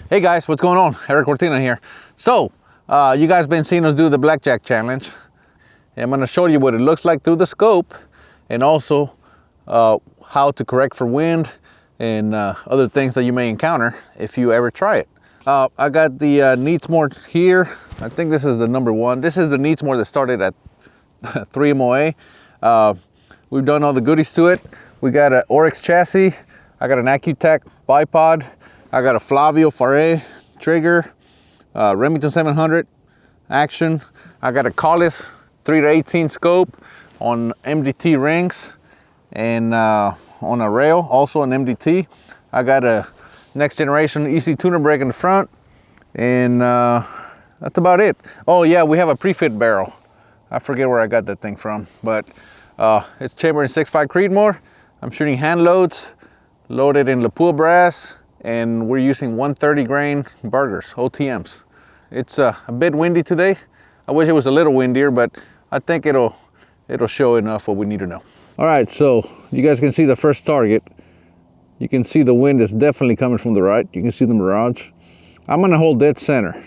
Hey guys, what's going on? Erik Cortina here. So, you guys been seeing us do the BlackJack challenge. I'm gonna show you what it looks like through the scope, and also how to correct for wind and other things that you may encounter if you ever try it. I got the Neatsmore here. I think this is the number one. This is the Neatsmore that started at 3 MOA. We've done all the goodies to it. We got an Oryx chassis. I got an AccuTac bipod. I got a Flavio Faré trigger, Remington 700 action. I got a Collis 3-18 scope on MDT rings and on a rail, also an MDT. I got a next generation ECTuner brake in the front, and that's about it. Oh yeah, we have a pre-fit barrel. I forget where I got that thing from, but it's chambered in 6.5 Creedmoor. I'm shooting hand loads, loaded in Lapua brass, and we're using 130 grain burgers, OTMs. It's a bit windy today. I wish it was a little windier, but I think it'll show enough what we need to know. All right, so you guys can see the first target. You can see the wind is definitely coming from the right. You can see the mirage. I'm gonna hold dead center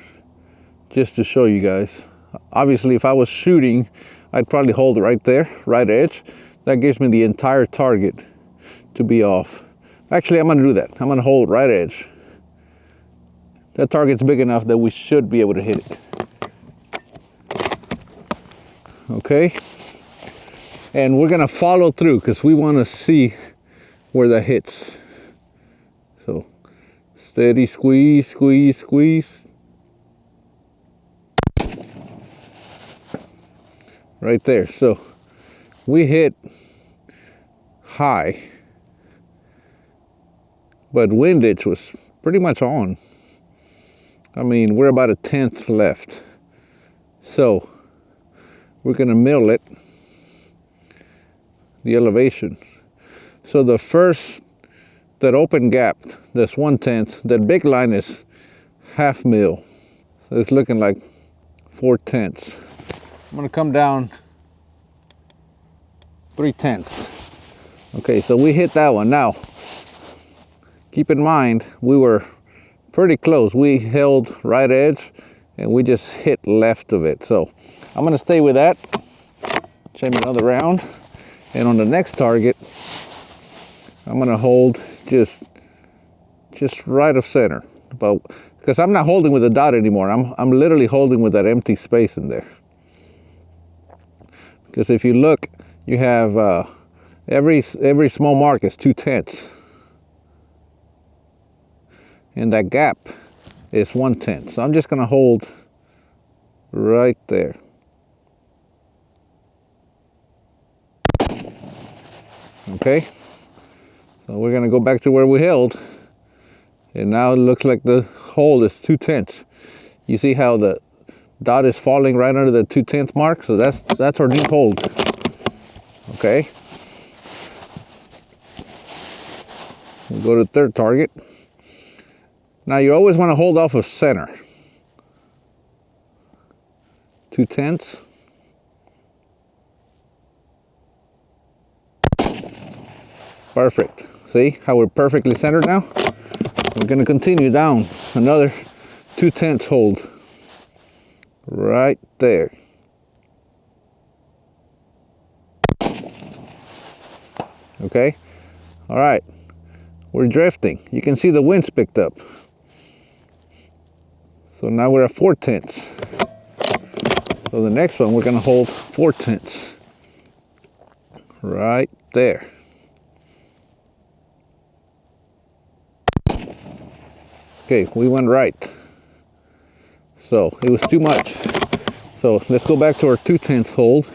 just to show you guys. Obviously, if I was shooting, I'd probably hold it right there, right edge. That gives me the entire target to be off. Actually, I'm gonna do that. I'm gonna hold right edge. That target's big enough that we should be able to hit it. Okay? And we're gonna follow through because we wanna see where that hits. So, steady squeeze, squeeze, squeeze. Right there. So, we hit high, but windage was pretty much on. I mean, we're about 1/10 left. So, we're gonna mill it, the elevation. So the first, that open gap, that's 1/10, that big line is half mil. So it's looking like 4/10. I'm gonna come down 3/10. Okay, so we hit that one. Now, keep in mind, we were pretty close. We held right edge and we just hit left of it. So I'm gonna stay with that, chain another round. And on the next target, I'm gonna hold just right of center. Because I'm not holding with a dot anymore. I'm literally holding with that empty space in there. Because if you look, you have every small mark is 2/10. And that gap is 1/10. So I'm just gonna hold right there. Okay, so we're gonna go back to where we held, and now it looks like the hole is 2/10. You see how the dot is falling right under the 2/10 mark? So that's our new hold. Okay, we'll go to the third target. Now you always want to hold off of center. 2/10. Perfect. See how we're perfectly centered now? We're going to continue down another 2/10 hold. Right there. Okay? All right. We're drifting. You can see the wind's picked up. So now we're at 4/10. So the next one we're going to hold 4/10. Right there. Okay, we went right. So it was too much. So let's go back to our 2/10 hold.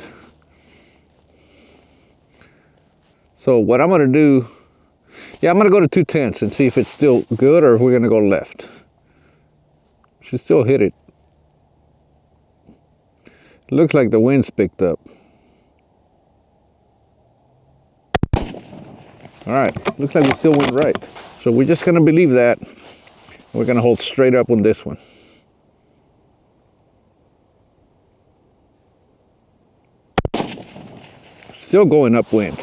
So what I'm gonna do, I'm gonna go to 2/10 and see if it's still good or if we're gonna go left. Should still hit it. Looks like the wind's picked up. All right, looks like we still went right. So we're just gonna believe that. We're gonna hold straight up on this one. Still going upwind.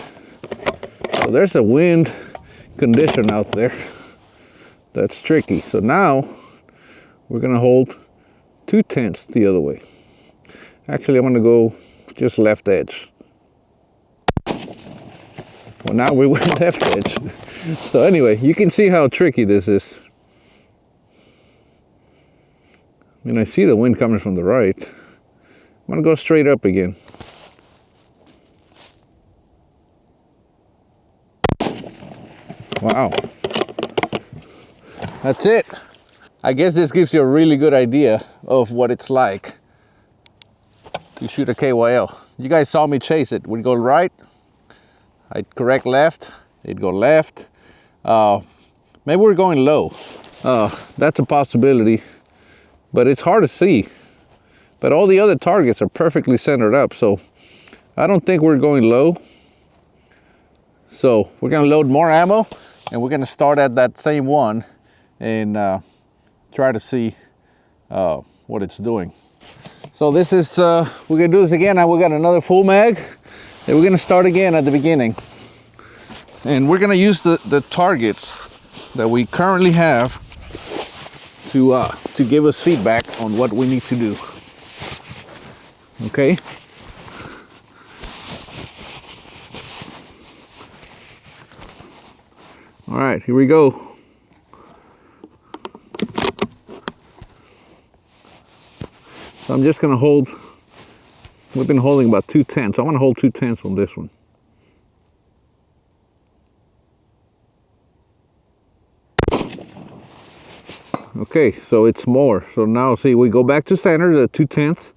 So there's a wind condition out there that's tricky. So now we're gonna hold 2/10 the other way. Actually, I'm gonna go just left edge. Well, now we went left edge. So anyway, you can see how tricky this is. I mean, I see the wind coming from the right. I'm gonna go straight up again. Wow. That's it. I guess this gives you a really good idea of what it's like to shoot a KYL. You guys saw me chase it. We'd go right, I'd correct left, it'd go left. Maybe we're going low. That's a possibility, but it's hard to see. But all the other targets are perfectly centered up, so I don't think we're going low. So we're gonna load more ammo, and we're gonna start at that same one and try to see what it's doing. So this is, we're gonna do this again. Now we got another full mag, and we're gonna start again at the beginning. And we're gonna use the targets that we currently have to give us feedback on what we need to do. Okay? All right, here we go. So I'm just gonna hold, we've been holding about 2/10. I wanna hold 2/10 on this one. Okay, so it's more. So now see, we go back to center, the 2/10,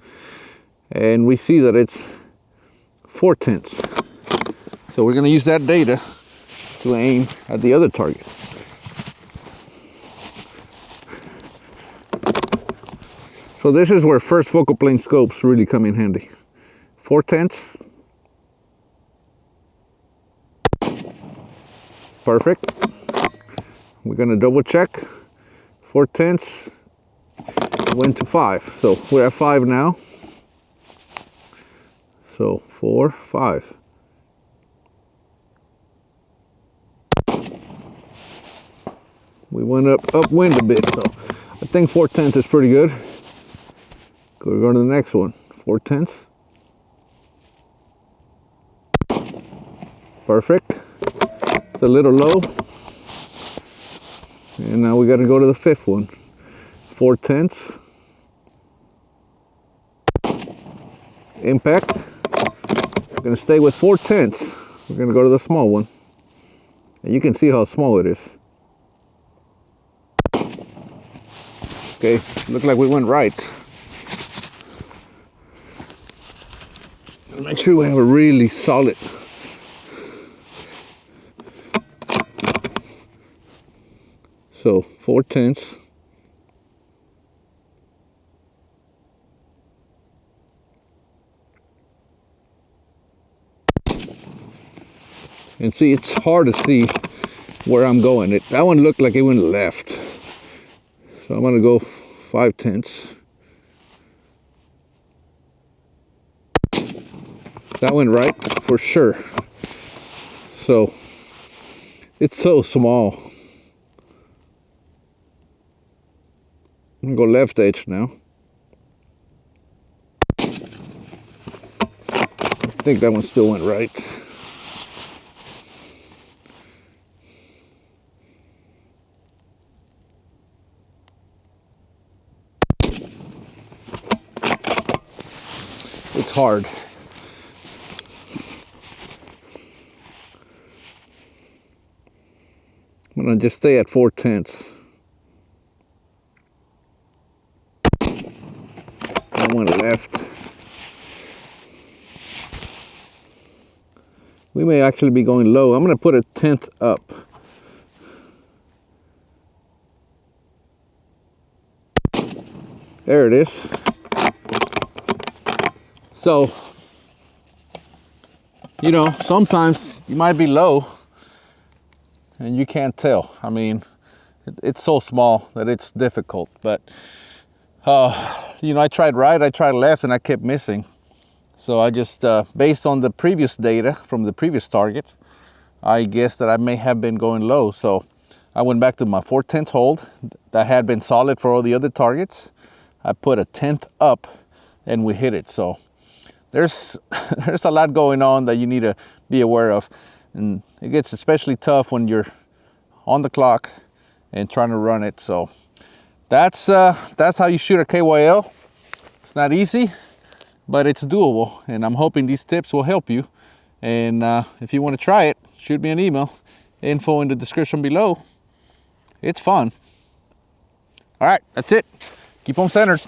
and we see that it's 4/10. So we're gonna use that data to aim at the other target. So this is where first focal plane scopes really come in handy. 4/10. Perfect. We're gonna double check. 4/10 went to 5. So we're at 5 now. So 4, 5. We went upwind a bit, so I think 4/10 is pretty good. We're going to the next one. 4/10. Perfect. It's a little low. And now we got to go to the fifth one. 4/10. Impact. We're going to stay with 4/10. We're going to go to the small one. And you can see how small it is. Okay, looked like we went right. Make sure we have a really solid. So 4/10. And see, it's hard to see where I'm going. That one looked like it went left. So I'm gonna go 5/10. That went right for sure. So it's so small. I'm gonna go left edge now. I think that one still went right. It's hard. I'm gonna just stay at 4/10. I went left. We may actually be going low. I'm gonna put a 10th up. There it is. So, you know, sometimes you might be low and you can't tell. I mean, it's so small that it's difficult, but you know, I tried right, I tried left, and I kept missing. So I just, based on the previous data from the previous target, I guess that I may have been going low. So I went back to my 4/10 hold that had been solid for all the other targets. I put a 10th up and we hit it. So there's a lot going on that you need to be aware of. And it gets especially tough when you're on the clock and trying to run it. So that's how you shoot a KYL. It's not easy, but it's doable. And I'm hoping these tips will help you. And if you want to try it, shoot me an email. Info in the description below. It's fun. All right, that's it. Keep them centered.